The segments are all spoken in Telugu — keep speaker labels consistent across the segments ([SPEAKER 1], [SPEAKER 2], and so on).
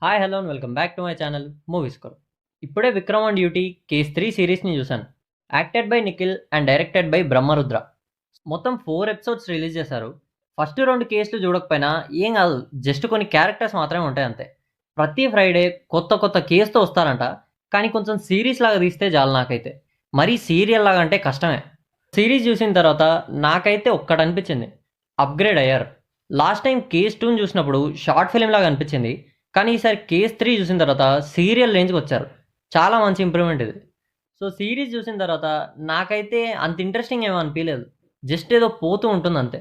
[SPEAKER 1] Hi hello and welcome back to my channel movies కొర్. ఇప్పుడే విక్రమ్ ఆన్ డ్యూటీ కేస్ 3 సిరీస్ని చూశాను. Acted by Nikhil and directed by Brahmarudra. మొత్తం 4 ఎపిసోడ్స్ రిలీజ్ చేశారు. ఫస్ట్ 2 కేసులు చూడకపోయినా ఏం కాదు, జస్ట్ కొన్ని క్యారెక్టర్స్ మాత్రమే ఉంటాయి అంతే. ప్రతి ఫ్రైడే కొత్త కొత్త కేసుతో వస్తారంట, కానీ కొంచెం సిరీస్ లాగా తీస్తే చాలు నాకైతే. మరీ సీరియల్ లాగా అంటే కష్టమే. సిరీస్ చూసిన తర్వాత నాకైతే ఒక్కటి అనిపించింది, అప్గ్రేడ్ అయ్యారు. లాస్ట్ టైం కేస్ 2 చూసినప్పుడు షార్ట్ ఫిలిం లాగా అనిపించింది, కానీ ఈసారి కేస్ 3 చూసిన తర్వాత సీరియల్ రేంజ్కి వచ్చారు. చాలా మంచి ఇంప్రూవ్మెంట్ ఇది. సో సిరీస్ చూసిన తర్వాత నాకైతే అంత ఇంట్రెస్టింగ్ ఏమో అనిపించలేదు. జస్ట్ ఏదో పోతూ ఉంటుంది అంతే.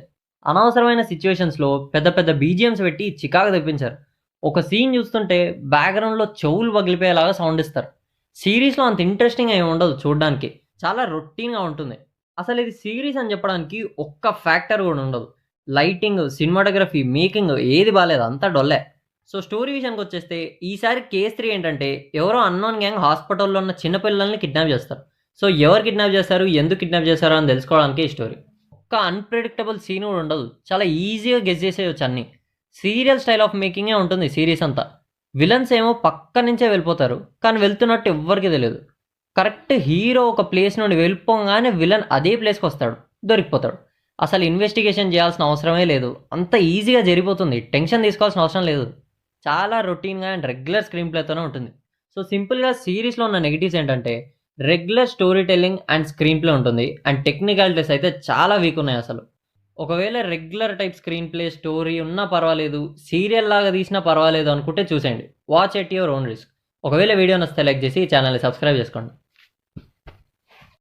[SPEAKER 1] అనవసరమైన సిచ్యువేషన్స్లో పెద్ద పెద్ద బీజిఎమ్స్ పెట్టి చికాకు తెప్పించారు. ఒక సీన్ చూస్తుంటే బ్యాక్గ్రౌండ్లో చెవులు పగిలిపోయేలాగా సౌండ్ ఇస్తారు. సిరీస్లో అంత ఇంట్రెస్టింగ్ ఏమి ఉండదు చూడడానికి, చాలా రొటీన్గా ఉంటుంది. అసలు ఇది సిరీస్ అని చెప్పడానికి ఒక్క ఫ్యాక్టర్ కూడా ఉండదు. లైటింగ్, సినిమాటోగ్రఫీ, మేకింగ్ ఏది బాగాలేదు, అంతా డొల్లే. సో స్టోరీ విషయానికి వచ్చేస్తే ఈసారి కేస్ 3 ఏంటంటే ఎవరో అన్నోన్ గ్యాంగ్ హాస్పిటల్లో ఉన్న చిన్నపిల్లల్ని కిడ్నాప్ చేస్తారు. సో ఎవరు కిడ్నాప్ చేస్తారు, ఎందుకు కిడ్నాప్ చేస్తారో అని తెలుసుకోవడానికి ఈ స్టోరీ. ఒక్క అన్ప్రెడిక్టబుల్ సీన్ కూడా ఉండదు, చాలా ఈజీగా గెస్ చేసేయచ్చు అన్ని. సీరియల్ స్టైల్ ఆఫ్ మేకింగే ఉంటుంది సిరీస్ అంతా. విలన్స్ ఏమో పక్క నుంచే వెళ్ళిపోతారు, కానీ వెళ్తున్నట్టు ఎవ్వరికి తెలియదు. కరెక్ట్ హీరో ఒక ప్లేస్ నుండి వెళ్ళిపోగానే విలన్ అదే ప్లేస్కి వస్తాడు, దొరికిపోతాడు. అసలు ఇన్వెస్టిగేషన్ చేయాల్సిన అవసరమే లేదు, అంత ఈజీగా జరిగిపోతుంది, టెన్షన్ తీసుకోవాల్సిన అవసరం లేదు. చాలా రొటీన్గా అండ్ రెగ్యులర్ స్క్రీన్ ప్లేతోనే ఉంటుంది. సో సింపుల్గా సిరీస్లో ఉన్న నెగిటివ్స్ ఏంటంటే regular story telling and screen play ఉంటుంది, అండ్ టెక్నికాలిటీస్ అయితే చాలా వీక్ ఉన్నాయి అసలు. ఒకవేళ regular type screen play story ఉన్నా పర్వాలేదు, సీరియల్ లాగా తీసినా పర్వాలేదు అనుకుంటే చూసేయండి. Watch at your own risk. ఒకవేళ వీడియో నచ్చితే లైక్ చేసి ఛానల్ని సబ్స్క్రైబ్ చేసుకోండి.